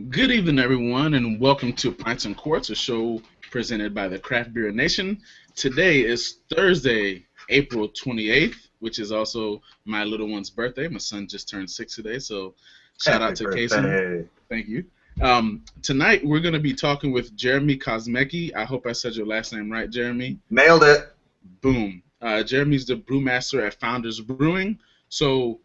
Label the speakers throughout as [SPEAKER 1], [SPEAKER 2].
[SPEAKER 1] Good evening, everyone, and welcome to Pints and Quarts, a show presented by the Craft Beer Nation. Today is Thursday, April 28th, which is also my little one's birthday. My son just turned 6 today, so shout out
[SPEAKER 2] Happy
[SPEAKER 1] to Casey.
[SPEAKER 2] birthday.
[SPEAKER 1] Thank you. Tonight, we're going to be talking with Jeremy Kosmicki. I hope I said your last name right, Jeremy.
[SPEAKER 2] Nailed it.
[SPEAKER 1] Boom. Jeremy's the brewmaster at Founders Brewing, so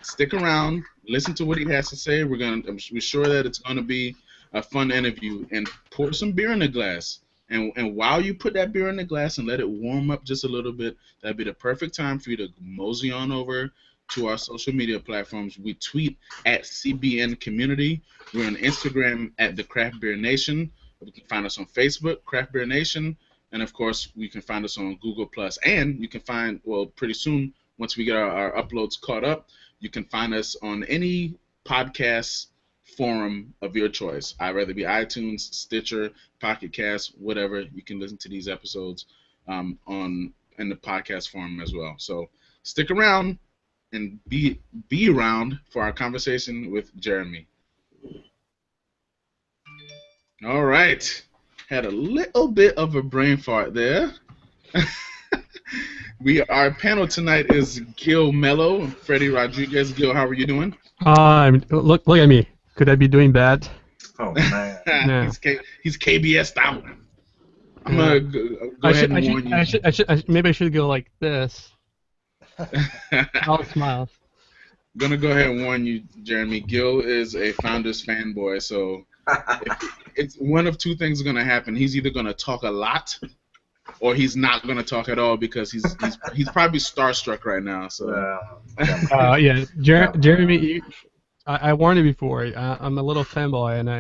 [SPEAKER 1] stick around, listen to what he has to say. We're sure that it's gonna be a fun interview. And pour some beer in the glass. And while you put that beer in the glass and let it warm up just a little bit, that'd be the perfect time for you to mosey on over to our social media platforms. We tweet at CBN Community. We're on Instagram at the Craft Beer Nation. You can find us on Facebook, Craft Beer Nation, and of course you can find us on Google Plus. And you can find, well, pretty soon once we get our uploads caught up, you can find us on any podcast forum of your choice. I'd rather be iTunes, Stitcher, Pocket Cast, whatever. You can listen to these episodes in the podcast forum as well. So stick around and be around for our conversation with Jeremy. All right. Had a little bit of a brain fart there. Our panel tonight is Gil Mello and Freddie Rodriguez. Gil, how are you doing?
[SPEAKER 3] Look at me. Could I be doing bad?
[SPEAKER 2] Oh man.
[SPEAKER 3] Yeah.
[SPEAKER 1] He's KBS'd out. I'm gonna go ahead and warn you.
[SPEAKER 3] Maybe I should go like this. All smiles.
[SPEAKER 1] Gonna go ahead and warn you, Jeremy. Gil is a Founders fanboy, so it's one of two things gonna happen. He's either gonna talk a lot, or he's not gonna talk at all because he's probably starstruck right now. So
[SPEAKER 3] yeah, Jeremy, I warned you before. I'm a little fanboy, and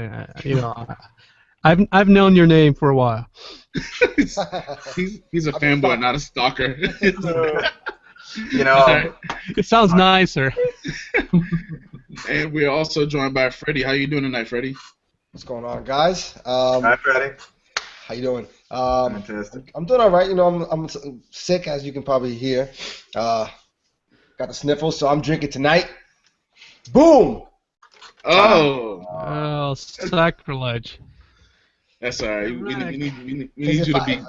[SPEAKER 3] I've known your name for a while.
[SPEAKER 1] he's a fanboy, not a stalker.
[SPEAKER 3] It sounds nicer.
[SPEAKER 1] And we're also joined by Freddie. How you doing tonight, Freddie?
[SPEAKER 4] What's going on, guys?
[SPEAKER 2] Hi, Freddie.
[SPEAKER 4] How you doing?
[SPEAKER 2] Fantastic.
[SPEAKER 4] I'm doing all right. I'm sick, as you can probably hear. Got the sniffles, so I'm drinking tonight. Boom!
[SPEAKER 3] Oh, sacrilege.
[SPEAKER 1] That's all right. We need you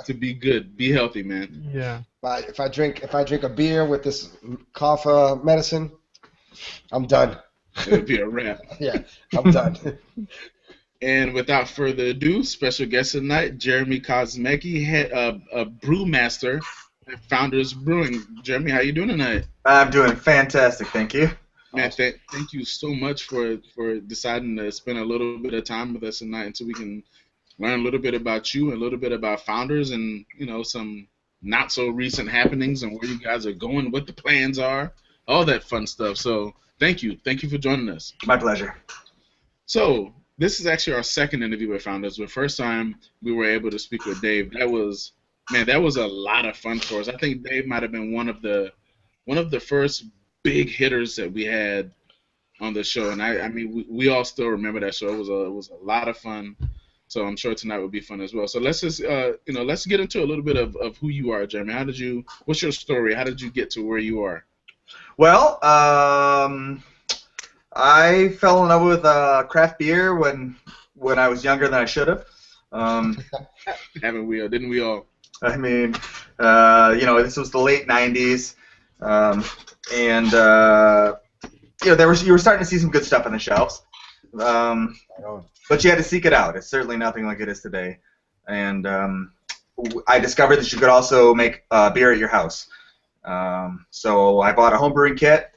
[SPEAKER 1] to be good. Be healthy, man.
[SPEAKER 3] Yeah.
[SPEAKER 4] If I drink a beer with this cough medicine, I'm done.
[SPEAKER 1] It'll be a wrap.
[SPEAKER 4] Yeah, I'm done.
[SPEAKER 1] And without further ado, special guest tonight, Jeremy Kosmicki, a brewmaster at Founders Brewing. Jeremy, how you doing tonight?
[SPEAKER 2] I'm doing fantastic, thank you.
[SPEAKER 1] Man, thank you so much for deciding to spend a little bit of time with us tonight, so we can learn a little bit about you, and a little bit about Founders, and some not so recent happenings and where you guys are going, what the plans are, all that fun stuff. So thank you for joining us.
[SPEAKER 2] My pleasure.
[SPEAKER 1] So this is actually our second interview with Founders. The first time we were able to speak with Dave, that was a lot of fun for us. I think Dave might have been one of the first big hitters that we had on the show, and I mean we all still remember that show. It was a lot of fun. So I'm sure tonight will be fun as well. So let's just let's get into a little bit of who you are, Jeremy. What's your story? How did you get to where you are?
[SPEAKER 2] Well, I fell in love with craft beer when I was younger than I should have.
[SPEAKER 1] Haven't we? Didn't we all?
[SPEAKER 2] I mean, this was the late '90s, and you were starting to see some good stuff on the shelves. But you had to seek it out. It's certainly nothing like it is today. And I discovered that you could also make beer at your house. So I bought a home brewing kit,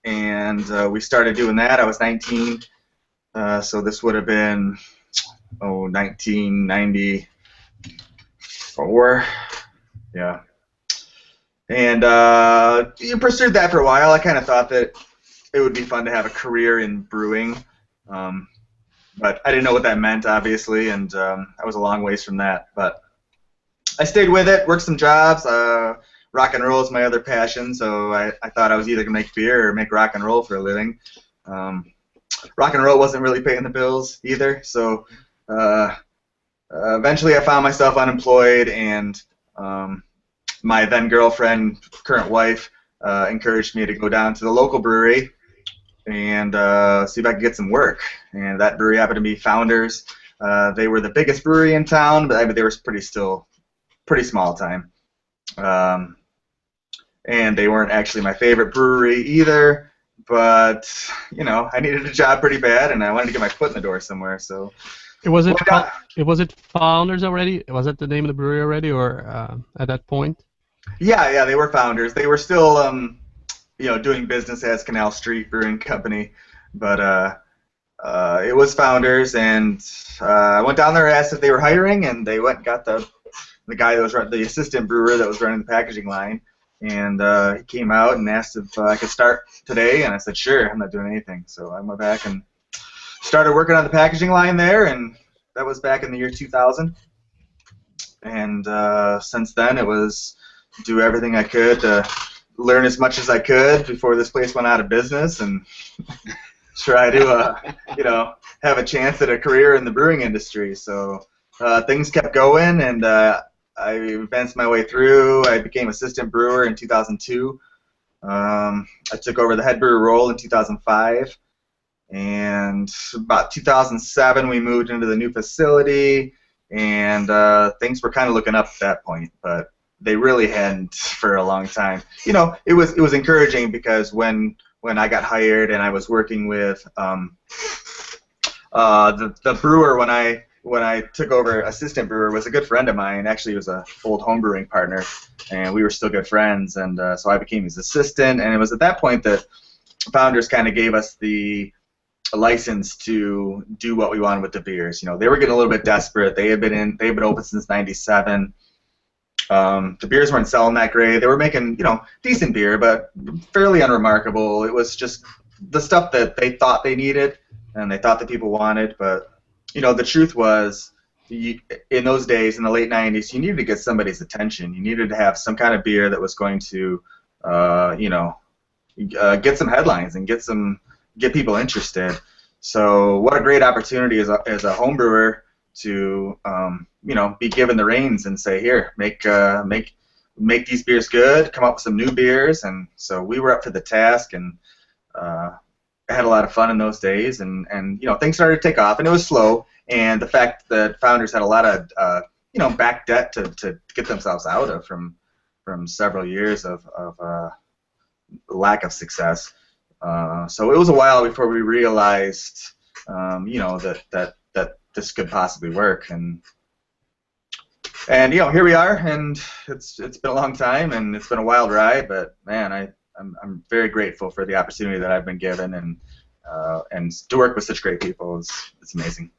[SPEAKER 2] and we started doing that. I was 19, so this would have been 1994. Yeah. And you pursued that for a while. I kind of thought that it would be fun to have a career in brewing. But I didn't know what that meant, obviously, and I was a long ways from that. But I stayed with it, worked some jobs. Rock and roll is my other passion, so I thought I was either going to make beer or make rock and roll for a living. Rock and roll wasn't really paying the bills either, so eventually I found myself unemployed, and my then girlfriend, current wife, encouraged me to go down to the local brewery and see if I could get some work. And that brewery happened to be Founders. They were the biggest brewery in town, but they were pretty small time. And they weren't actually my favorite brewery either. But I needed a job pretty bad, and I wanted to get my foot in the door somewhere. So
[SPEAKER 3] Was it Founders already? Was that the name of the brewery already, or at that point?
[SPEAKER 2] Yeah, they were Founders. They were still doing business as Canal Street Brewing Company, but it was Founders, and I went down there and asked if they were hiring, and they went and got the guy that was the assistant brewer that was running the packaging line, and he came out and asked if I could start today, and I said sure, I'm not doing anything. So I went back and started working on the packaging line there, and that was back in the year 2000, and since then it was do everything I could to learn as much as I could before this place went out of business, and try to have a chance at a career in the brewing industry. So things kept going, and I advanced my way through. I became assistant brewer in 2002. I took over the head brewer role in 2005, and about 2007 we moved into the new facility, and things were kind of looking up at that point, but they really hadn't for a long time. It was encouraging because when I got hired and I was working with the brewer when I took over assistant brewer was a good friend of mine. Actually, he was a old home brewing partner, and we were still good friends. And so I became his assistant. And it was at that point that Founders kind of gave us the license to do what we wanted with the beers. They were getting a little bit desperate. They've been open since '97. The beers weren't selling that great. They were making, decent beer, but fairly unremarkable. It was just the stuff that they thought they needed and they thought that people wanted. But, the truth was, in those days, in the late 90s, you needed to get somebody's attention. You needed to have some kind of beer that was going to, get some headlines and get people interested. So what a great opportunity as a home brewer to be given the reins and say, here, make these beers good, come up with some new beers. And so we were up to the task, and had a lot of fun in those days, and things started to take off, and it was slow. And the fact that Founders had a lot of back debt to get themselves out of from several years of lack of success. So it was a while before we realized that this could possibly work, and here we are, and it's been a long time, and it's been a wild ride, but man, I'm very grateful for the opportunity that I've been given, and to work with such great people it's amazing.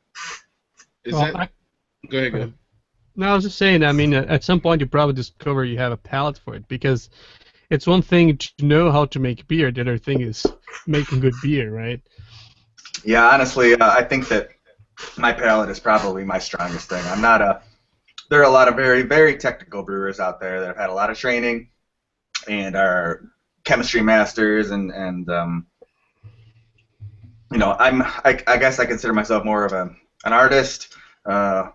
[SPEAKER 1] Go ahead.
[SPEAKER 3] No, I was just saying, I mean, at some point you probably discover you have a palate for it, because it's one thing to know how to make beer, the other thing is making good beer, right?
[SPEAKER 2] Yeah, honestly, I think that my palate is probably my strongest thing. There are a lot of very, very technical brewers out there that have had a lot of training and are chemistry masters, and I guess I consider myself more of an artist. I'm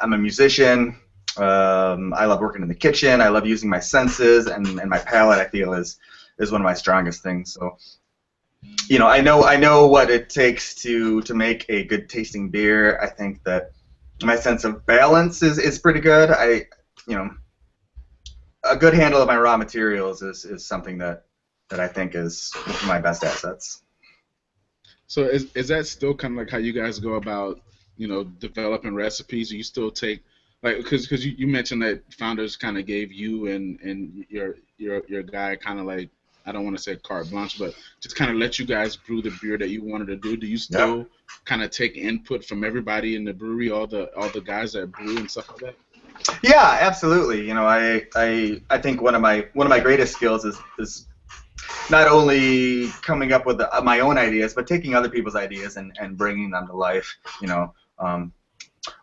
[SPEAKER 2] a musician. I love working in the kitchen. I love using my senses, and my palate, I feel, is one of my strongest things. So, I know what it takes to make a good tasting beer. I think that my sense of balance is pretty good. A good handle of my raw materials is something that I think is one of my best assets.
[SPEAKER 1] So is that still kind of like how you guys go about, developing recipes? Or you still take, like, because you mentioned that Founders kind of gave you and your guy kind of like, I don't want to say carte blanche, but just kind of let you guys brew the beer that you wanted to do. Do you still kind of take input from everybody in the brewery, all the guys that brew and stuff like that?
[SPEAKER 2] Yeah, absolutely. I think one of my greatest skills is not only coming up with my own ideas, but taking other people's ideas and bringing them to life.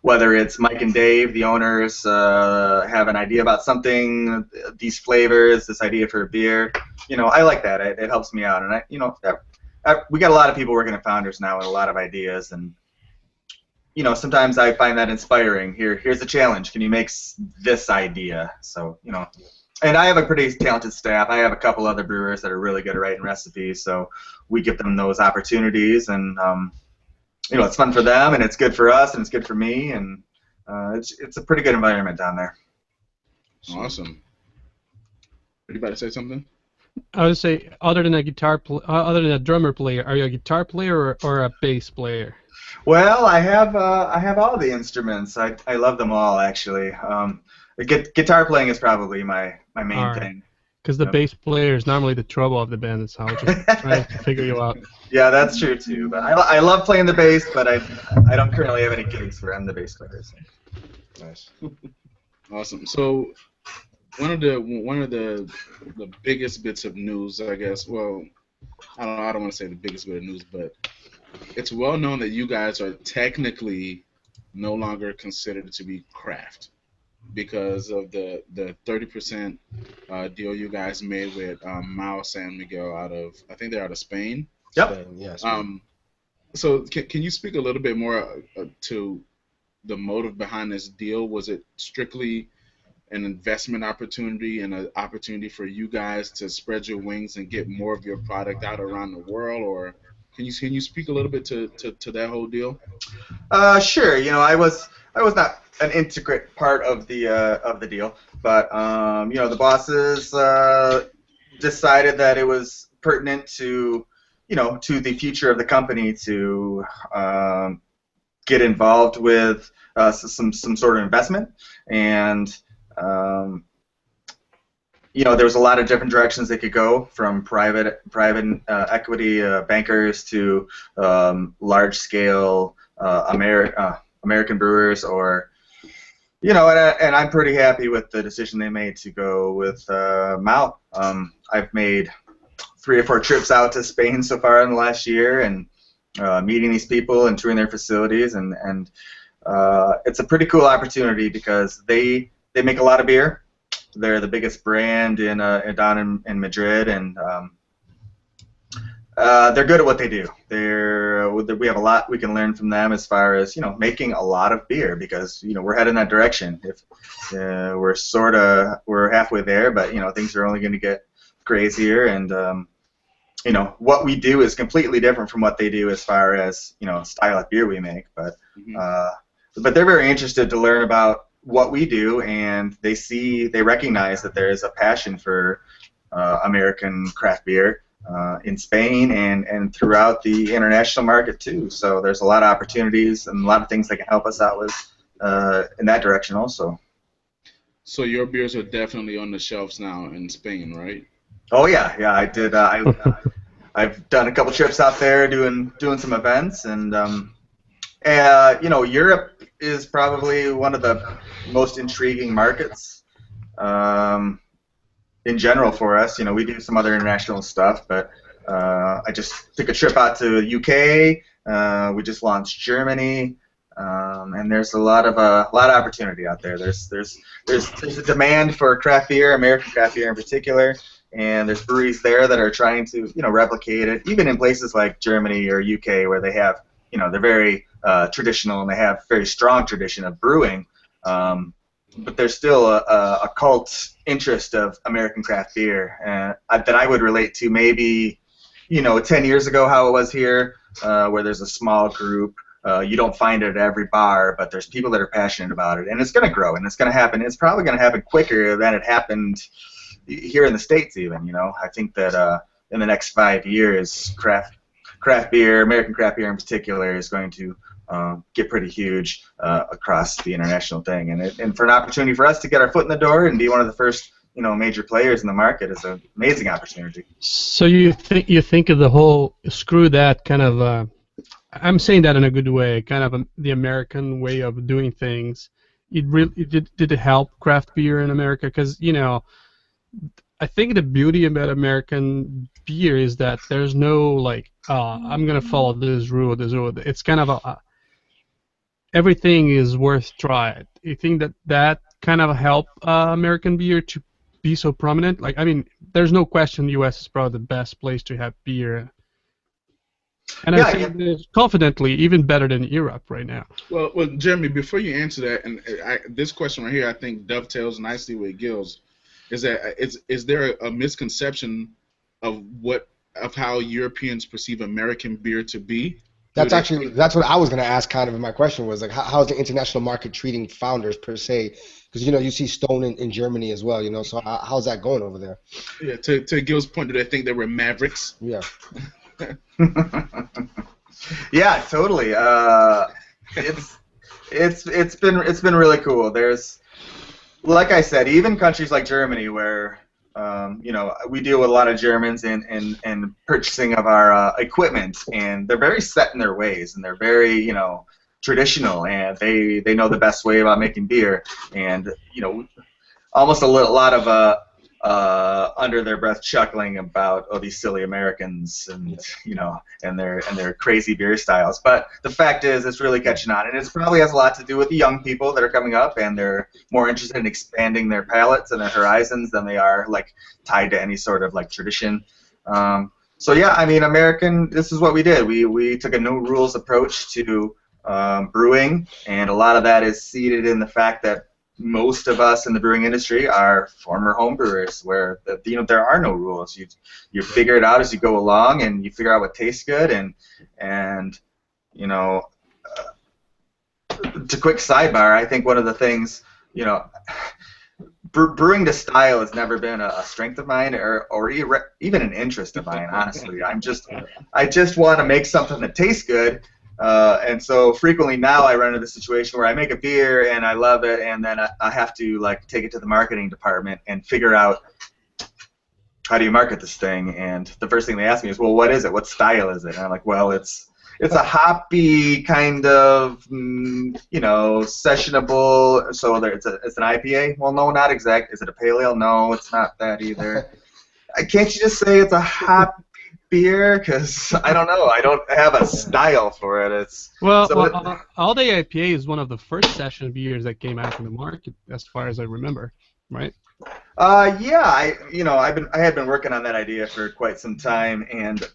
[SPEAKER 2] Whether it's Mike and Dave, the owners, have an idea about something, these flavors, this idea for a beer. I like that. It helps me out, and we got a lot of people working at Founders now with a lot of ideas, and sometimes I find that inspiring. Here's a challenge. Can you make this idea? So And I have a pretty talented staff. I have a couple other brewers that are really good at writing recipes, so we give them those opportunities, and it's fun for them, and it's good for us, and it's good for me, and it's a pretty good environment down there.
[SPEAKER 1] Awesome. Are you about to say something?
[SPEAKER 3] I would say, other than a drummer player, are you a guitar player or a bass player?
[SPEAKER 2] Well, I have all the instruments. I love them all, actually. Guitar playing is probably my main thing.
[SPEAKER 3] Because the bass player is normally the trouble of the band, so I'll just try to figure you out.
[SPEAKER 2] Yeah, that's true too. But I love playing the bass, but I don't currently have any gigs where I'm the bass player. So.
[SPEAKER 4] Nice.
[SPEAKER 1] Awesome. So one of the biggest bits of news, I guess. Well, I don't want to say the biggest bit of news, but it's well known that you guys are technically no longer considered to be craft because of the 30% deal you guys made with Mao San Miguel I think they're out of Spain.
[SPEAKER 2] Yep.
[SPEAKER 4] Spain, yeah, Spain.
[SPEAKER 1] So can you speak a little bit more to the motive behind this deal? Was it strictly an investment opportunity and an opportunity for you guys to spread your wings and get more of your product out around the world, or can you speak a little bit to that whole deal?
[SPEAKER 2] Sure. I was not an intricate part of the deal, but the bosses decided that it was pertinent to the future of the company to get involved with some sort of investment, and there was a lot of different directions they could go, from private equity bankers to large scale American brewers, or and I'm pretty happy with the decision they made to go with Mao. I've made 3 or 4 trips out to Spain so far in the last year, and meeting these people and touring their facilities, and it's a pretty cool opportunity because they make a lot of beer. They're the biggest brand down in Madrid, and they're good at what they do. We have a lot we can learn from them as far as making a lot of beer, because we're heading that direction. If we're halfway there, but things are only going to get crazier, and what we do is completely different from what they do as far as style of beer we make. But but they're very interested to learn about what we do, and they recognize that there is a passion for American craft beer in Spain and throughout the international market too. So there's a lot of opportunities and a lot of things they can help us out with in that direction also. So
[SPEAKER 1] your beers are definitely on the shelves now in Spain, right?
[SPEAKER 2] Oh yeah, I did. I've done a couple trips out there doing some events, and Europe is probably one of the most intriguing markets in general for us. We do some other international stuff, but I just took a trip out to the UK. We just launched Germany, and there's a lot of opportunity out there. There's a demand for craft beer, American craft beer in particular, and there's breweries there that are trying to replicate it, even in places like Germany or UK, where they have they're very traditional, and they have very strong tradition of brewing, but there's still a cult interest of American craft beer that I would relate to maybe 10 years ago how it was here, where there's a small group. You don't find it at every bar, but there's people that are passionate about it, and it's going to grow, and it's going to happen. It's probably going to happen quicker than it happened here in the States even. I think that in the next 5 years, craft beer, American craft beer in particular, is going to get pretty huge across the international thing, and for an opportunity for us to get our foot in the door and be one of the first major players in the market is an amazing opportunity.
[SPEAKER 3] So you think of the whole screw that kind of I'm saying that in a good way, kind of the American way of doing things. Did it help craft beer in America? Because I think the beauty about American beer is that there's no I'm gonna follow this rule, this rule. It's kind of everything is worth trying. You think that kind of helped American beer to be so prominent? There's no question the U.S. is probably the best place to have beer. And I think it's confidently even better than Europe right now.
[SPEAKER 1] Well, Jeremy, before you answer that, and this question right here, I think dovetails nicely with Gil's, is that is there a misconception of how Europeans perceive American beer to be?
[SPEAKER 4] That's what I was going to ask. Kind of in my question was like, how's the international market treating Founders per se? Because you see Stone in Germany as well. So how's that going over there?
[SPEAKER 1] Yeah. To Gil's point, do they think that we're mavericks?
[SPEAKER 4] Yeah.
[SPEAKER 2] Yeah, totally. It's been really cool. There's, like I said, even countries like Germany where we deal with a lot of Germans in purchasing of our equipment, and they're very set in their ways, and they're very traditional, and they know the best way about making beer, and almost a lot of under their breath chuckling about these silly Americans and and their crazy beer styles. But the fact is, it's really catching on, and it probably has a lot to do with the young people that are coming up, and they're more interested in expanding their palates and their horizons than they are tied to any sort of tradition. So yeah, I mean, this is what we did. We took a no rules approach to brewing, and a lot of that is seated in the fact that most of us in the brewing industry are former home brewers, where there are no rules. You figure it out as you go along, and you figure out what tastes good. And to quick sidebar, I think one of the things brewing to style has never been a strength of mine, or even an interest of mine. Honestly, I just want to make something that tastes good. And so frequently now I run into the situation where I make a beer and I love it, and then I have to take it to the marketing department and figure out how do you market this thing. And the first thing they ask me is, well, what is it? What style is it? And I'm like, well, it's a hoppy kind of sessionable. So it's an IPA. Well, no, not exact. Is it a pale ale? No, it's not that either. Can't you just say it's a hop beer? Because I don't know. I don't have a style for it.
[SPEAKER 3] All Day IPA is one of the first session beers that came out in the market, as far as I remember, right?
[SPEAKER 2] Yeah. I had been working on that idea for quite some time, and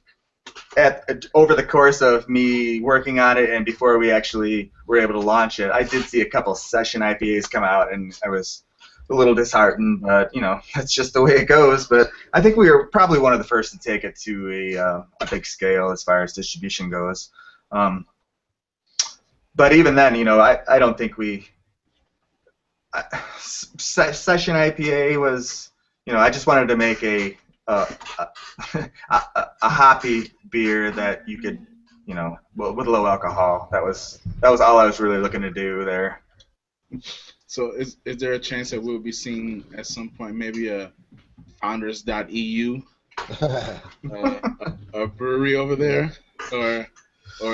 [SPEAKER 2] over the course of me working on it and before we actually were able to launch it, I did see a couple session IPAs come out, and I was a little disheartened, but that's just the way it goes. But I think we were probably one of the first to take it to a big scale as far as distribution goes. But even then, I don't think session IPA was, I just wanted to make a hoppy beer that you could, with low alcohol. That was all I was really looking to do there.
[SPEAKER 1] So is there a chance that we'll be seeing at some point maybe a founders.eu a brewery over there, or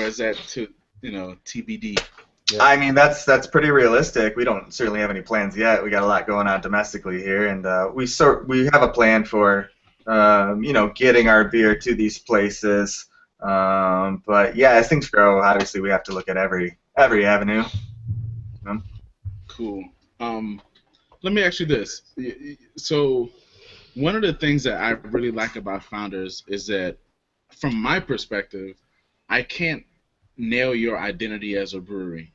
[SPEAKER 1] is that TBD?
[SPEAKER 2] Yeah. I mean, that's pretty realistic. We don't certainly have any plans yet. We got a lot going on domestically here, and we have a plan for getting our beer to these places. But yeah, as things grow, obviously we have to look at every avenue.
[SPEAKER 1] Cool. Let me ask you this. So one of the things that I really like about Founders is that, from my perspective, I can't nail your identity as a brewery,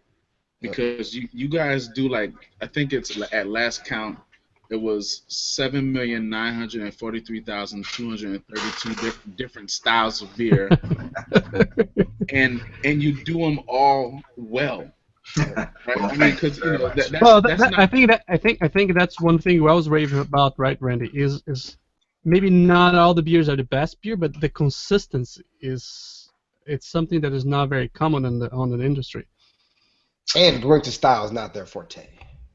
[SPEAKER 1] because you guys do, I think it's at last count, it was 7,943,232 different styles of beer, and you do them all well. Right? I mean, because
[SPEAKER 3] I think that's one thing I was raving about, right, Randy? Is maybe not all the beers are the best beer, but the consistency it's something that is not very common on the industry.
[SPEAKER 4] And brewing to style is not their forte.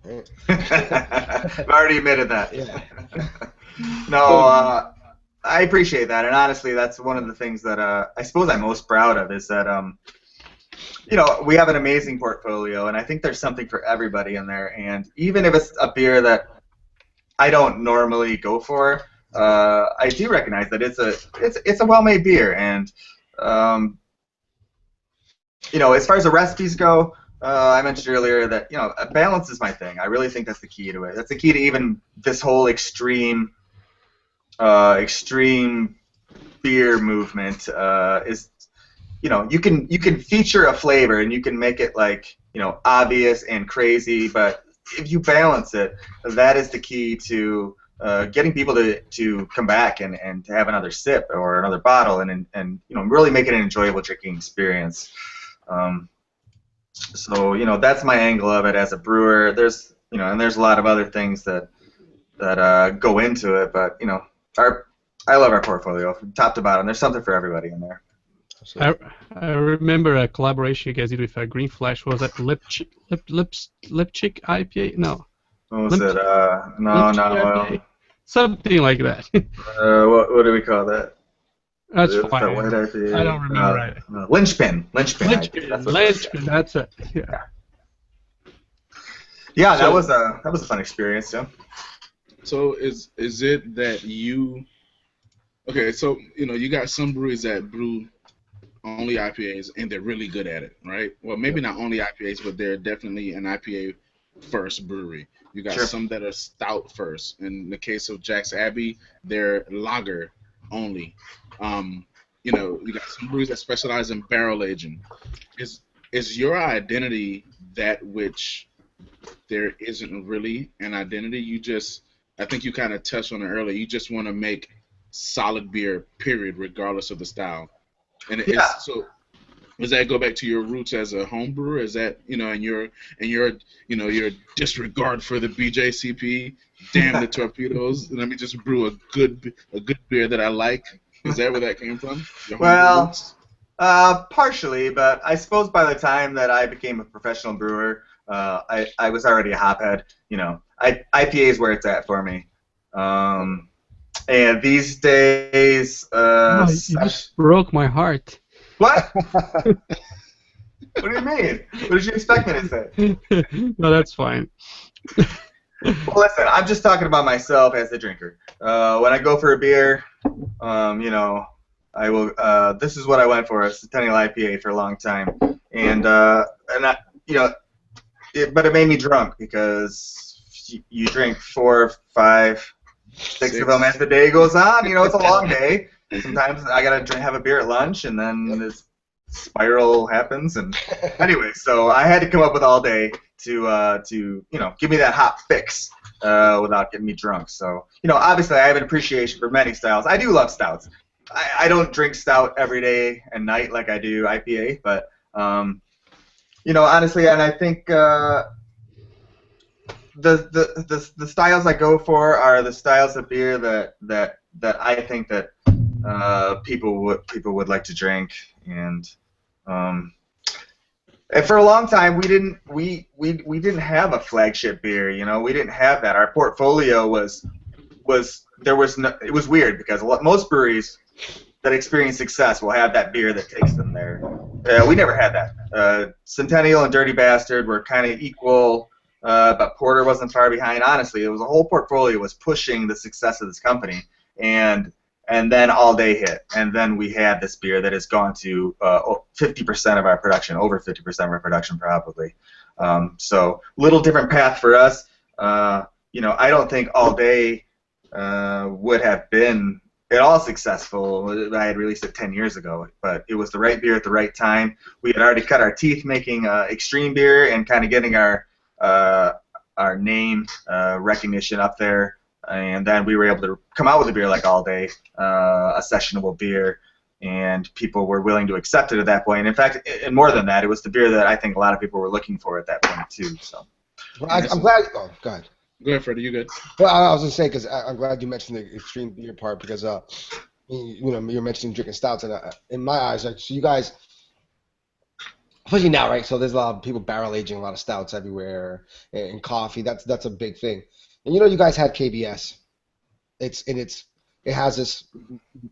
[SPEAKER 4] Right?
[SPEAKER 2] I've already admitted that.
[SPEAKER 4] Yeah.
[SPEAKER 2] No, I appreciate that, and honestly, that's one of the things that I suppose I'm most proud of, is that we have an amazing portfolio, and I think there's something for everybody in there. And even if it's a beer that I don't normally go for, I do recognize that it's a well-made beer. And as far as the recipes go, I mentioned earlier that balance is my thing. I really think that's the key to it. That's the key to even this whole extreme beer movement. Is you can feature a flavor and you can make it obvious and crazy, but if you balance it, that is the key to getting people to come back and to have another sip or another bottle and really make it an enjoyable drinking experience. So that's my angle of it as a brewer. There's and there's a lot of other things that go into it, but I love our portfolio from top to bottom. There's something for everybody in there.
[SPEAKER 3] I remember a collaboration you guys did with Green Flash. Was that Lipchick IPA? No.
[SPEAKER 2] What was it? No.
[SPEAKER 3] Something like that.
[SPEAKER 2] What do we call that?
[SPEAKER 3] That's
[SPEAKER 2] It's
[SPEAKER 3] fine.
[SPEAKER 2] that white IPA.
[SPEAKER 3] I don't remember right.
[SPEAKER 2] Linchpin. Linchpin.
[SPEAKER 3] That's it. Yeah.
[SPEAKER 2] Yeah, that was a fun experience. Yeah.
[SPEAKER 1] So is it that you? Okay, so you got some breweries that brew only IPAs and they're really good at it, right? Well, maybe not only IPAs, but they're definitely an IPA first brewery. You got some that are stout first. In the case of Jack's Abbey, they're lager only. You got some breweries that specialize in barrel aging. Is your identity that which there isn't really an identity? I think you kind of touched on it earlier. You just want to make solid beer, period, regardless of the style. And so does that go back to your roots as a home brewer? Is that and your disregard for the BJCP, damn the torpedoes, let me just brew a good beer that I like? Is that where that came from?
[SPEAKER 2] Well, partially, but I suppose by the time that I became a professional brewer, I was already a hophead. IPA is where it's at for me. And these days,
[SPEAKER 3] you just broke my heart.
[SPEAKER 2] What? What do you mean? What did you expect me to say?
[SPEAKER 3] No, that's fine.
[SPEAKER 2] Well, listen, I'm just talking about myself as a drinker. When I go for a beer, I will. This is what I went for: a Centennial IPA for a long time, but it made me drunk because you drink 4, 5, 6 of them as the day goes on. It's a long day. Sometimes I gotta have a beer at lunch, and then this spiral happens. And anyway, so I had to come up with all day to give me that hot fix without getting me drunk. So obviously I have an appreciation for many styles. I do love stouts. I don't drink stout every day and night like I do IPA, but honestly, and I think the styles I go for are the styles of beer that I think that people would like to drink, and for a long time we didn't have a flagship beer. We didn't have that. Our portfolio was it was weird because most breweries that experience success will have that beer that takes them there. We never had that. Centennial and Dirty Bastard were kind of equal. But Porter wasn't far behind. Honestly, it was a whole portfolio was pushing the success of this company, and then All Day hit, and then we had this beer that has gone to 50% of our production, over 50% of our production probably. So little different path for us. I don't think All Day would have been at all successful. I had released it 10 years ago, but it was the right beer at the right time. We had already cut our teeth making extreme beer and kind of getting our name recognition up there, and then we were able to come out with a beer like All Day, a sessionable beer, and people were willing to accept it at that point. In fact, and more than that, it was the beer that I think a lot of people were looking for at that point too. So,
[SPEAKER 4] well, I'm glad. Oh, go ahead.
[SPEAKER 1] Go ahead, Freddie. You good?
[SPEAKER 4] Well, I was gonna say because I'm glad you mentioned the extreme beer part because you're mentioning drinking stouts, and in my eyes, like so you guys. Especially now, right? So there's a lot of people barrel aging a lot of stouts everywhere, and coffee. That's a big thing. And you guys had KBS. It has this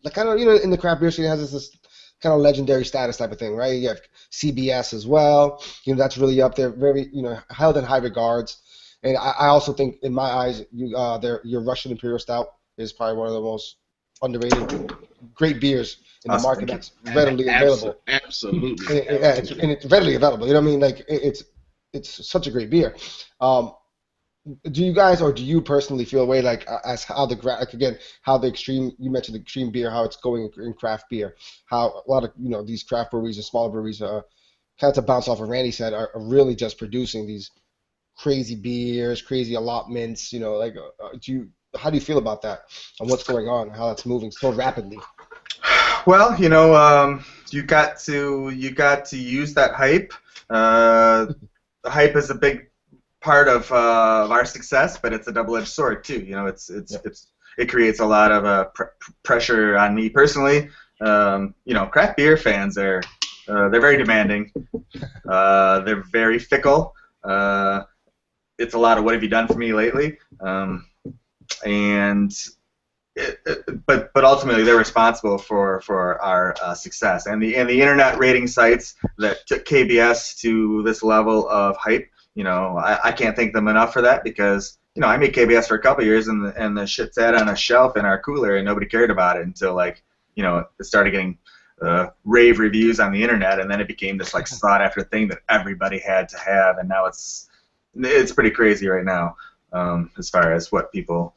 [SPEAKER 4] like kind of in the craft beer scene it has this kind of legendary status type of thing, right? You have CBS as well. That's really up there, very held in high regards. And I also think in my eyes, your Russian Imperial Stout is probably one of the most underrated, great beers in the market that's readily available.
[SPEAKER 1] Absolutely.
[SPEAKER 4] And it's readily available. You know what I mean? Like it's such a great beer. Do you guys or do you personally feel a way like as how how the extreme you mentioned the extreme beer how it's going in craft beer, how a lot of these craft breweries and smaller breweries kind of to bounce off of Randy said are really just producing these crazy beers, crazy allotments. Do how do you feel about that and what's going on and how that's moving so rapidly?
[SPEAKER 2] Well, you got to use that hype. Hype is a big part of our success, but it's a double-edged sword too. It creates a lot of pressure on me personally. Craft beer fans they're very demanding. They're very fickle. It's a lot of what have you done for me lately, but ultimately they're responsible for our success, and the internet rating sites that took KBS to this level of hype. I can't thank them enough for that, because I made KBS for a couple years, and the shit sat on a shelf in our cooler and nobody cared about it until it started getting rave reviews on the internet, and then it became this sought after thing that everybody had to have, and now it's pretty crazy right now, as far as what people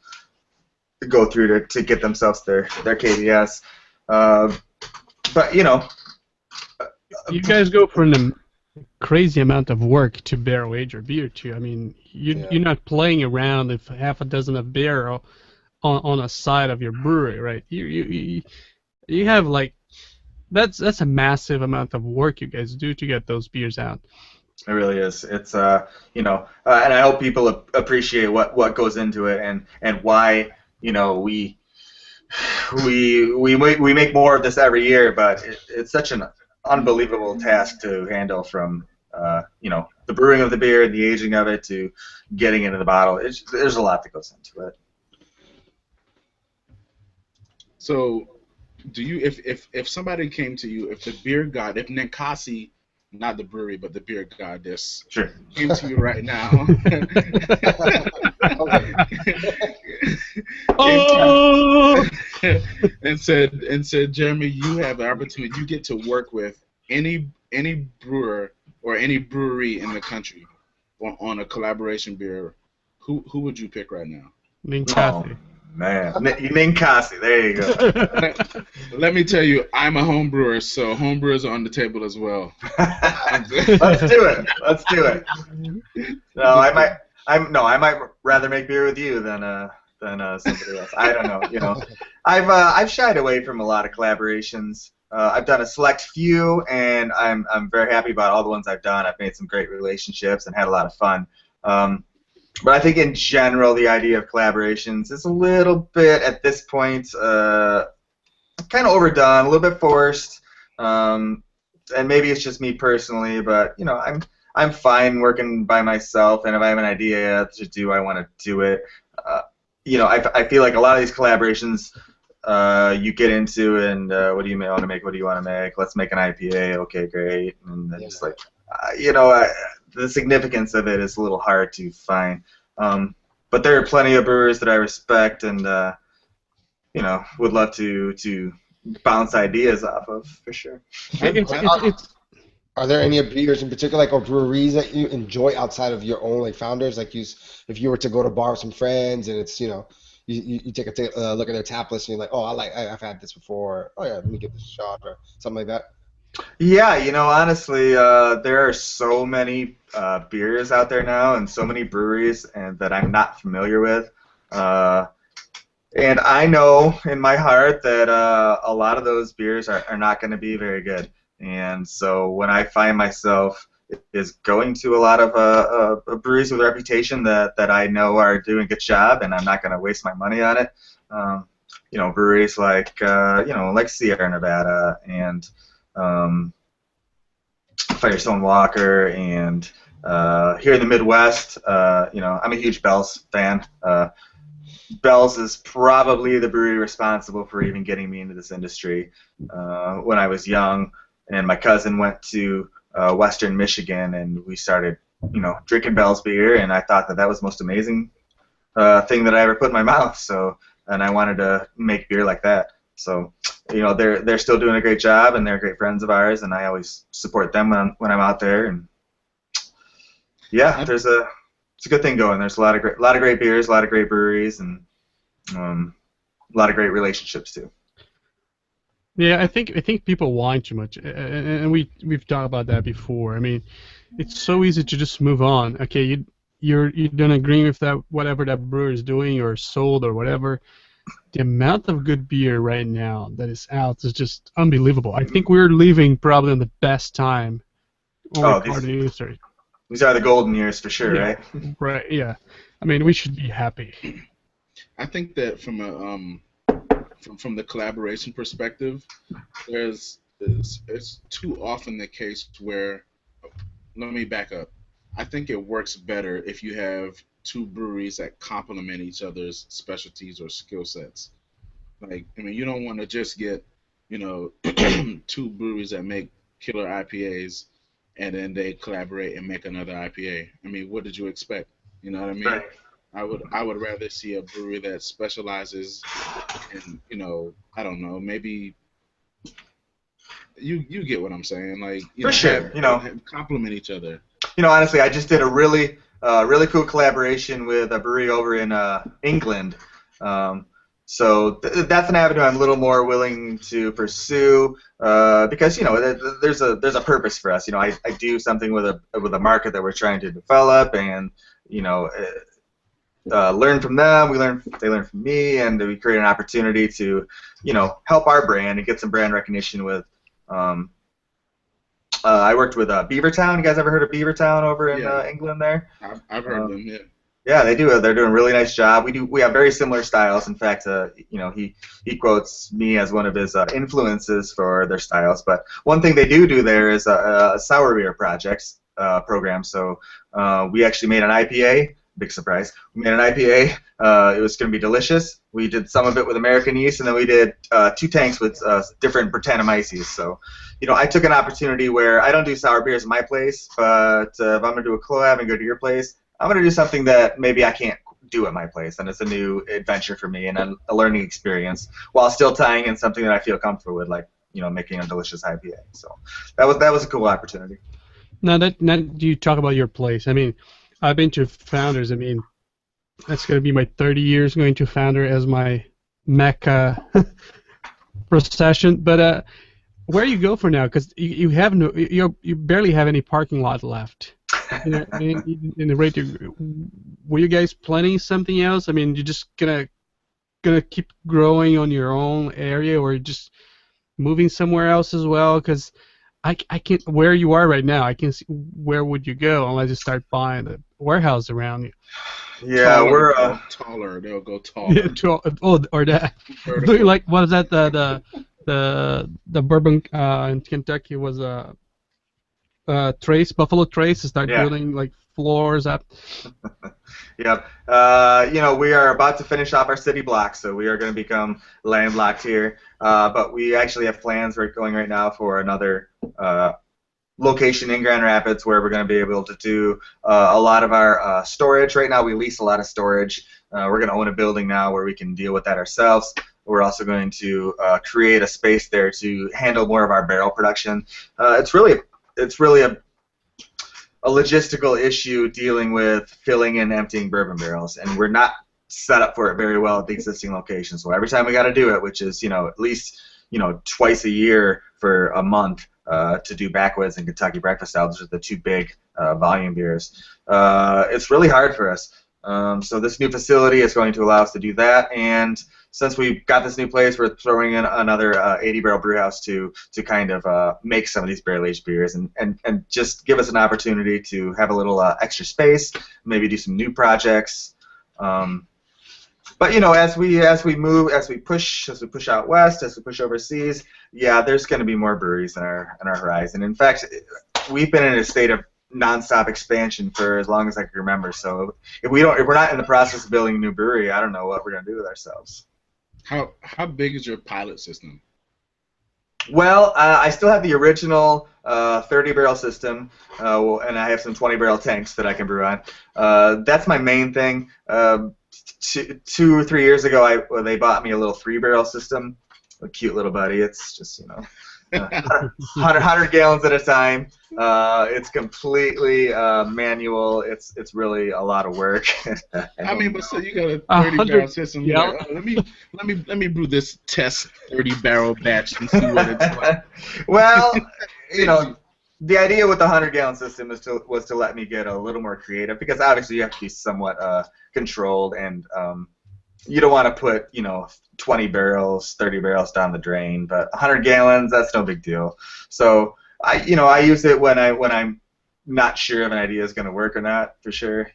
[SPEAKER 2] go through to get themselves their KBS. But
[SPEAKER 3] you guys go for a crazy amount of work to barrel age your beer too. I mean, you're not playing around with half a dozen of beer on a side of your brewery, right? You have that's a massive amount of work you guys do to get those beers out.
[SPEAKER 2] It really is. It's and I hope people appreciate what goes into it, and why we make more of this every year, but it's such an unbelievable task to handle, from the brewing of the beer, the aging of it, to getting into the bottle. There's a lot that goes into it.
[SPEAKER 1] So, do you, if somebody came to you, if the beer god, if Ninkasi, not the brewery, but the beer goddess,
[SPEAKER 2] sure,
[SPEAKER 1] came to you right now, and said, Jeremy, you have the opportunity, you get to work with any brewer or any brewery in the country on a collaboration beer, who would you pick right now?
[SPEAKER 3] Ninkasi.
[SPEAKER 2] Oh, man, Ninkasi, there you go.
[SPEAKER 1] Let me tell you, I'm a home brewer, so home brewers are on the table as well.
[SPEAKER 2] Let's do it. No, I might rather make beer with you than somebody else. I don't know. I've shied away from a lot of collaborations. I've done a select few, and I'm very happy about all the ones I've done. I've made some great relationships and had a lot of fun. But I think in general, the idea of collaborations is a little bit, at this point, kind of overdone, a little bit forced. And maybe it's just me personally, but I'm fine working by myself, and if I have an idea to do, I want to do it. I feel like a lot of these collaborations you get into, and what do you want to make? What do you want to make? Let's make an IPA. Okay, great. And then just the significance of it is a little hard to find. But there are plenty of brewers that I respect, and would love to bounce ideas off of, for sure.
[SPEAKER 4] Are there any beers in particular, or breweries that you enjoy outside of your own, Founders? If you were to go to a bar with some friends, and it's you take a look at their tap list, and you're like, oh, I've had this before. Oh yeah, let me give this a shot, or something like that.
[SPEAKER 2] Yeah, honestly, there are so many beers out there now, and so many breweries, and that I'm not familiar with. And I know in my heart that a lot of those beers are not going to be very good. And so when I find myself is going to a lot of breweries with a reputation that I know are doing a good job, and I'm not going to waste my money on it. Breweries like Sierra Nevada and Firestone Walker, and here in the Midwest, I'm a huge Bell's fan. Bell's is probably the brewery responsible for even getting me into this industry. When I was young, and my cousin went to Western Michigan, and we started, drinking Bell's beer, and I thought that was the most amazing thing that I ever put in my mouth. So, and I wanted to make beer like that. So, they're still doing a great job, and they're great friends of ours, and I always support them when I'm out there. And yeah, it's a good thing going. There's a lot of great beers, a lot of great breweries, and a lot of great relationships too.
[SPEAKER 3] Yeah, I think people whine too much, and we've talked about that before. I mean, it's so easy to just move on. Okay, you don't agree with that whatever that brewer is doing or sold or whatever. The amount of good beer right now that is out is just unbelievable. I think we're living probably in the best time on recording history.
[SPEAKER 2] These are the golden years for sure,
[SPEAKER 3] Yeah,
[SPEAKER 2] right?
[SPEAKER 3] right. Yeah. I mean, we should be happy.
[SPEAKER 1] I think that from the collaboration perspective, it's too often the case where, let me back up. I think it works better if you have two breweries that complement each other's specialties or skill sets. Like, I mean, you don't want to just get, two breweries that make killer IPAs and then they collaborate and make another IPA. I mean, what did you expect? You know what I mean?
[SPEAKER 2] Right.
[SPEAKER 1] I would rather see a brewery that specializes in, I don't know, maybe you get what I'm saying. Like,
[SPEAKER 2] For sure,
[SPEAKER 1] complement each other.
[SPEAKER 2] Honestly, I just did a really cool collaboration with a brewery over in England. So that's an avenue I'm a little more willing to pursue because there's a purpose for us. I do something with a market that we're trying to develop, and learn from them. They learn from me, and we create an opportunity to help our brand and get some brand recognition with. I worked with Beavertown. You guys ever heard of Beavertown over in England there?
[SPEAKER 1] I've heard of them, yeah.
[SPEAKER 2] Yeah, they do. They're doing a really nice job. We have very similar styles. In fact, he quotes me as one of his influences for their styles. But one thing they do there is a sour beer program. So we actually made an IPA. Big surprise. We made an IPA. It was going to be delicious. We did some of it with American yeast, and then we did 2 tanks with different Brettanomyces. So, I took an opportunity where I don't do sour beers in my place, but if I'm going to do a collab and go to your place, I'm going to do something that maybe I can't do at my place, and it's a new adventure for me and a learning experience, while still tying in something that I feel comfortable with, like making a delicious IPA. So that was a cool opportunity.
[SPEAKER 3] Now that you talk about your place, I mean, I've been to Founders. I mean, that's going to be my 30 years going to Founder as my Mecca procession. But where you go for now? Because you have you barely have any parking lot left. In the rate, were you guys planning something else? I mean, you're just gonna keep growing on your own area, or just moving somewhere else as well? Because I can't. Where you are right now, I can see where would you go unless you start buying the warehouse around you.
[SPEAKER 2] Yeah, we're
[SPEAKER 1] taller. They'll go taller.
[SPEAKER 3] Yeah, or that. Do you like what is that? The bourbon in Kentucky was Buffalo Trace to start building like floors up.
[SPEAKER 2] Yep. We are about to finish off our city block, so we are going to become landlocked here. But we actually have plans. We're going right now for another location in Grand Rapids where we're going to be able to do a lot of our storage. Right now we lease a lot of storage. We're going to own a building now where we can deal with that ourselves. We're also going to create a space there to handle more of our barrel production. It's really a logistical issue dealing with filling and emptying bourbon barrels, and we're not set up for it very well at the existing location. So every time we got to do it, which is at least twice a year for a month to do Backwoods and Kentucky Breakfast Style, those are the 2 big volume beers. It's really hard for us. So this new facility is going to allow us to do that, and since we've got this new place, we're throwing in another 80-barrel brew house to kind of make some of these barrel-aged beers and just give us an opportunity to have a little extra space, maybe do some new projects. But as we move, as we push out west, as we push overseas, there's going to be more breweries in our horizon. In fact, we've been in a state of nonstop expansion for as long as I can remember. So if we're not in the process of building a new brewery, I don't know what we're going to do with ourselves.
[SPEAKER 1] How big is your pilot system?
[SPEAKER 2] Well, I still have the original 30-barrel system, and I have some 20-barrel tanks that I can brew on. That's my main thing. 2 or 3 years ago, they bought me a little 3-barrel system, a cute little buddy. It's just 100 gallons at a time. It's completely manual. It's really a lot of work.
[SPEAKER 1] I mean, but so you got a 30-barrel system.
[SPEAKER 3] Yeah.
[SPEAKER 1] Like, let me brew this test 30-barrel batch and see what it's like.
[SPEAKER 2] Well, the idea with the 100-gallon system was to let me get a little more creative, because obviously you have to be somewhat controlled, and you don't want to put 20 barrels, 30 barrels down the drain. But 100 gallons, that's no big deal. So I use it when I'm not sure if an idea is going to work or not, for sure.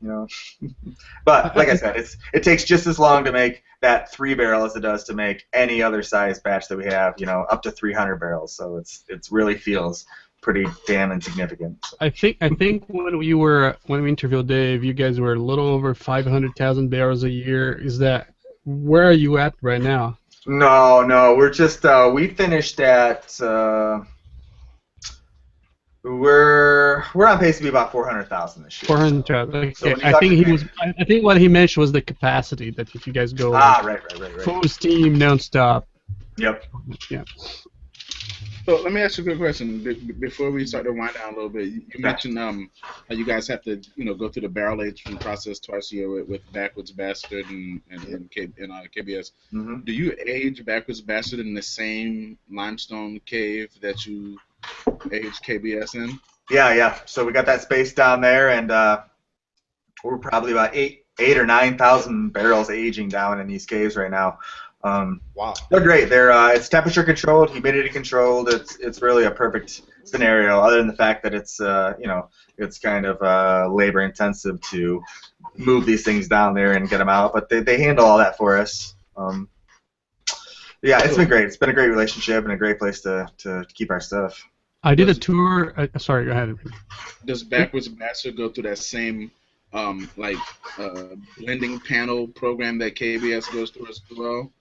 [SPEAKER 2] But like I said, it takes just as long to make that 3 barrel as it does to make any other size batch that we have. Up to 300 barrels. So it really feels pretty damn insignificant.
[SPEAKER 3] I think when we interviewed Dave, you guys were a little over 500,000 barrels a year. Where are you at right now?
[SPEAKER 2] No, we're just we finished at we're on pace to be about 400,000 this year.
[SPEAKER 3] 400,000. Okay.
[SPEAKER 2] So
[SPEAKER 3] I think what he mentioned was the capacity, that if you guys go
[SPEAKER 2] right.
[SPEAKER 3] full steam nonstop.
[SPEAKER 2] Yep.
[SPEAKER 3] Yeah.
[SPEAKER 1] So let me ask you a quick question before we start to wind down a little bit. You mentioned how you guys have to go through the barrel aging process twice a year with Backwards Bastard and KBS.
[SPEAKER 2] Mm-hmm.
[SPEAKER 1] Do you age Backwards Bastard in the same limestone cave that you age KBS in?
[SPEAKER 2] Yeah. So we got that space down there, and we're probably about 8,000 or 9,000 barrels aging down in these caves right now.
[SPEAKER 4] Wow.
[SPEAKER 2] They're great. It's temperature controlled, humidity controlled. It's really a perfect scenario, other than the fact that it's it's kind of labor intensive to move these things down there and get them out. But they handle all that for us. Yeah, it's been great. It's been a great relationship and a great place to keep our stuff.
[SPEAKER 3] I did a tour. Sorry, go ahead.
[SPEAKER 1] Does Backwards Bastard go through that same blending panel program that KBS goes through as well?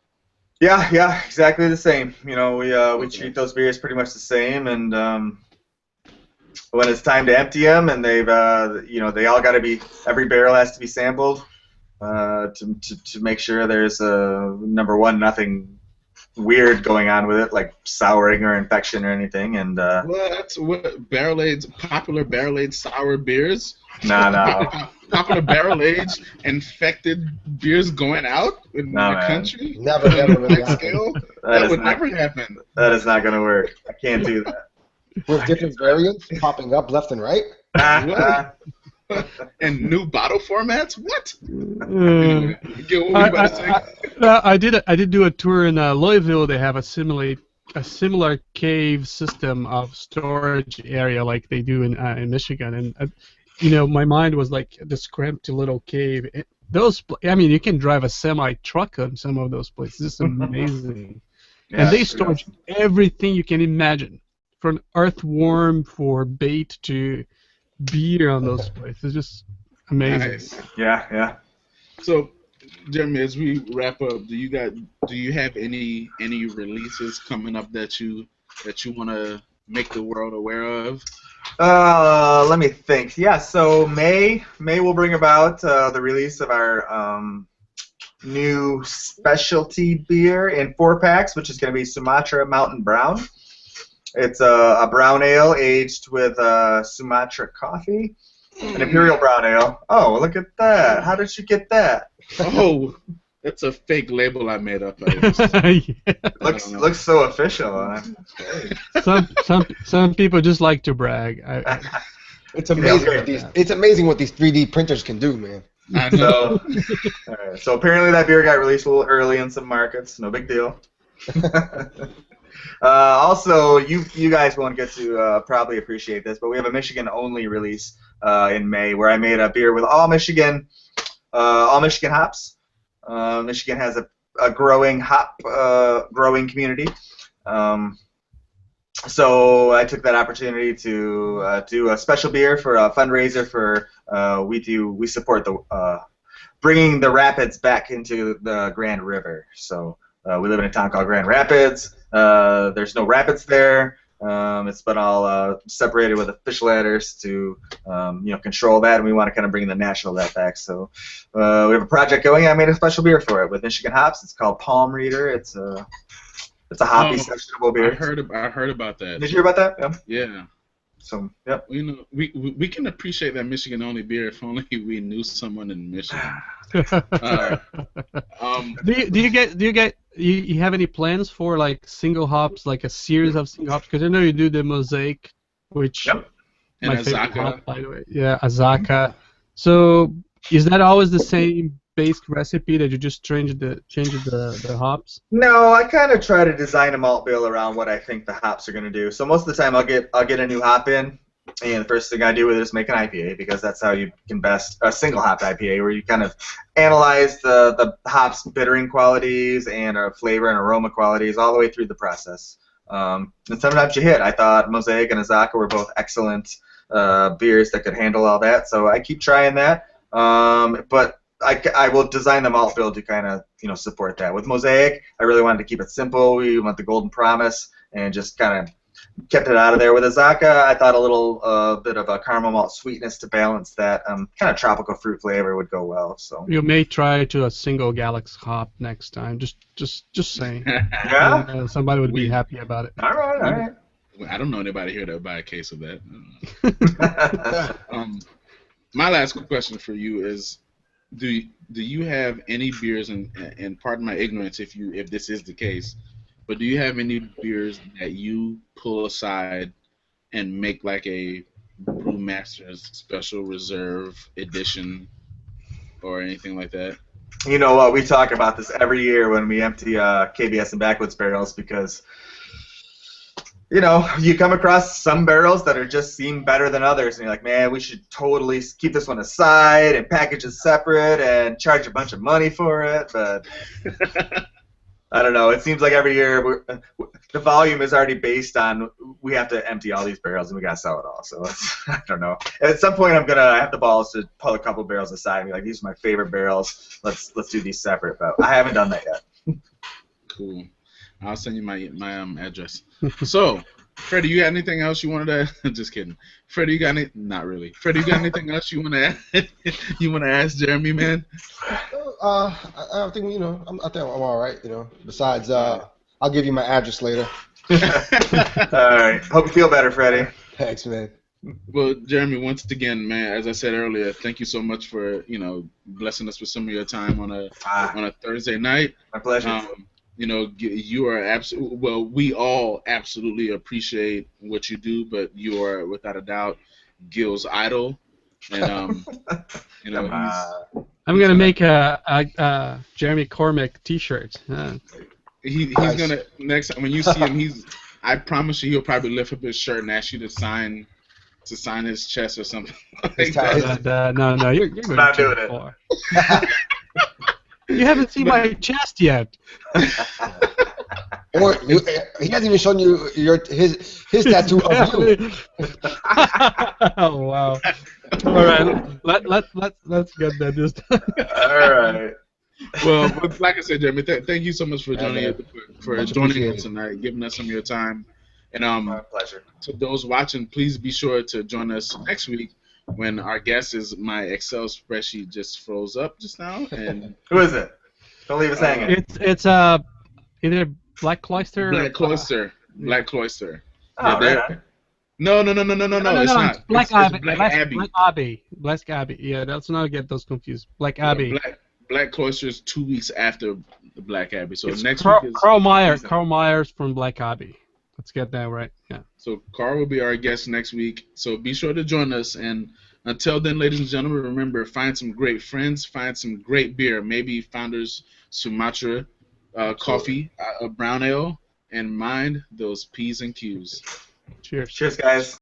[SPEAKER 2] Yeah, exactly the same. We treat those beers pretty much the same, and when it's time to empty them, and they've they all got to be, every barrel has to be sampled to make sure there's number one, nothing weird going on with it, like souring or infection or anything. And
[SPEAKER 1] well, that's what popular barrel-aged sour beers.
[SPEAKER 2] No.
[SPEAKER 1] Popular barrel-aged infected beers going out in the country.
[SPEAKER 4] Never really
[SPEAKER 1] scale. That would never happen.
[SPEAKER 2] That is not going to work. I can't do that.
[SPEAKER 4] With different variants popping up left and right.
[SPEAKER 1] And new bottle formats? What?
[SPEAKER 3] I did do a tour in Louisville. They have a similar cave system of storage area like they do in Michigan, and my mind was like this cramped little cave. You can drive a semi truck on some of those places. It's amazing.
[SPEAKER 2] Yeah,
[SPEAKER 3] and they store everything you can imagine, from earthworm for bait to beer on those places. It's just amazing.
[SPEAKER 1] Nice.
[SPEAKER 2] Yeah.
[SPEAKER 1] So, Jeremy, as we wrap up, do you have any releases coming up that you want to make the world aware of?
[SPEAKER 2] Let me think. Yeah, so May will bring about the release of our new specialty beer in 4-packs, which is going to be Sumatra Mountain Brown. It's a brown ale aged with Sumatra coffee, an imperial brown ale. Oh, look at that! How did you get that?
[SPEAKER 1] Oh, it's a fake label I made up.
[SPEAKER 2] Looks so official.
[SPEAKER 3] Some people just like to brag.
[SPEAKER 4] It's amazing. It's amazing what these 3D printers can do, man.
[SPEAKER 1] I know.
[SPEAKER 2] So apparently that beer got released a little early in some markets. No big deal. Also, you guys won't get to probably appreciate this, but we have a Michigan-only release in May where I made a beer with all Michigan hops. Michigan has a growing growing community. So I took that opportunity to do a special beer for a fundraiser for we support the bringing the rapids back into the Grand River. So we live in a town called Grand Rapids. There's no rapids there. It's been all separated with fish ladders to control that, and we want to kind of bring the national that back. So we have a project going. I made a special beer for it with Michigan hops. It's called Palm Reader. It's a hoppy sessionable beer.
[SPEAKER 1] I heard about that.
[SPEAKER 2] Did you hear about that?
[SPEAKER 1] Yeah.
[SPEAKER 2] So yep.
[SPEAKER 1] We can appreciate that Michigan only beer if only we knew someone in Michigan.
[SPEAKER 3] Do you have any plans for like single hops, like a series of single hops? Because I know you do the mosaic which
[SPEAKER 2] Yep.
[SPEAKER 1] And
[SPEAKER 3] my favorite
[SPEAKER 1] Azaka.
[SPEAKER 3] hop, by the way. Yeah, Azaka. So is that always the same base recipe that you just change the hops?
[SPEAKER 2] No, I kind of try to design a malt bill around what I think the hops are going to do. So most of the time, I'll get a new hop in, and the first thing I do with it is make an IPA, because that's how you can best a single hop IPA, where you kind of analyze the hops' bittering qualities and flavor and aroma qualities all the way through the process. And sometimes you hit. I thought Mosaic and Azaka were both excellent beers that could handle all that, so I keep trying that. But I will design the malt bill to kind of support that. With Mosaic, I really wanted to keep it simple. We went the Golden Promise and just kind of kept it out of there. With Azaka, I thought a little bit of a caramel malt sweetness to balance that kind of tropical fruit flavor would go well. So
[SPEAKER 3] You may try to a single Galax hop next time. Just saying.
[SPEAKER 2] yeah,
[SPEAKER 3] And, somebody would be happy about it.
[SPEAKER 2] all right.
[SPEAKER 1] I don't know anybody here that would buy a case of that. My last question for you is, do you have any beers, and pardon my ignorance if this is the case, but do you have any beers that you pull aside and make like a Brewmaster's Special Reserve edition or anything like that?
[SPEAKER 2] You know what? We talk about this every year when we empty KBS and Backwoods barrels, because you come across some barrels that just seem better than others, and you're like, man, we should totally keep this one aside and package it separate and charge a bunch of money for it. But I don't know. It seems like every year the volume is already based on we have to empty all these barrels and we got to sell it all. So I don't know. At some point, I'm gonna have the balls to pull a couple barrels aside and be like, these are my favorite barrels. Let's do these separate. But I haven't done that yet.
[SPEAKER 1] Cool. I'll send you my address. So, Freddie, you got anything else you wanted to? Just kidding. Freddie, you got any? Not really. Freddie, you got anything else you want to ask Jeremy, man?
[SPEAKER 4] I think I think I'm all right. Besides, I'll give you my address later.
[SPEAKER 2] All right. Hope you feel better, Freddie.
[SPEAKER 4] Thanks, man.
[SPEAKER 1] Well, Jeremy, once again, man, as I said earlier, thank you so much for blessing us with some of your time on a Thursday night.
[SPEAKER 2] My pleasure.
[SPEAKER 1] You are absolutely, well, we all absolutely appreciate what you do, but you are without a doubt Gil's idol, and
[SPEAKER 3] I'm gonna make a Jeremy Kosmicki T-shirt.
[SPEAKER 1] he's gonna next time when you see him, I promise you he'll probably lift up his shirt and ask you to sign his chest or something like that.
[SPEAKER 3] No, you're going
[SPEAKER 2] not
[SPEAKER 3] too
[SPEAKER 2] doing it.
[SPEAKER 3] far. You haven't seen my chest yet.
[SPEAKER 4] Or he hasn't even shown you his tattoo of you.
[SPEAKER 3] Oh wow! All right, let's get that this time.
[SPEAKER 2] All right.
[SPEAKER 1] Well, like I said, Jeremy, thank you so much for joining us tonight, giving us some of your time. And
[SPEAKER 2] My pleasure.
[SPEAKER 1] to those watching, please be sure to join us next week when our guest is my Excel spreadsheet just froze up just now. And
[SPEAKER 2] Who is it? Don't leave us hanging.
[SPEAKER 3] It's either Black Cloister.
[SPEAKER 1] Black Cloister. Black Cloister.
[SPEAKER 2] Oh, right.
[SPEAKER 1] No, it's not.
[SPEAKER 3] It's Black
[SPEAKER 1] It's
[SPEAKER 3] Abbey.
[SPEAKER 1] Black Abbey.
[SPEAKER 3] Black Abbey. Yeah, let's not get those confused. Black Abbey.
[SPEAKER 1] Black Cloister is 2 weeks after the Black Abbey. So
[SPEAKER 3] It's
[SPEAKER 1] next
[SPEAKER 3] Carl,
[SPEAKER 1] week is
[SPEAKER 3] Carl Myers from Black Abbey. Let's get that right. Yeah.
[SPEAKER 1] So Carl will be our guest next week. So be sure to join us. And until then, ladies and gentlemen, remember, find some great friends, find some great beer, maybe Founders Sumatra coffee, a brown ale, and mind those P's and Q's.
[SPEAKER 3] Cheers.
[SPEAKER 2] Cheers, guys.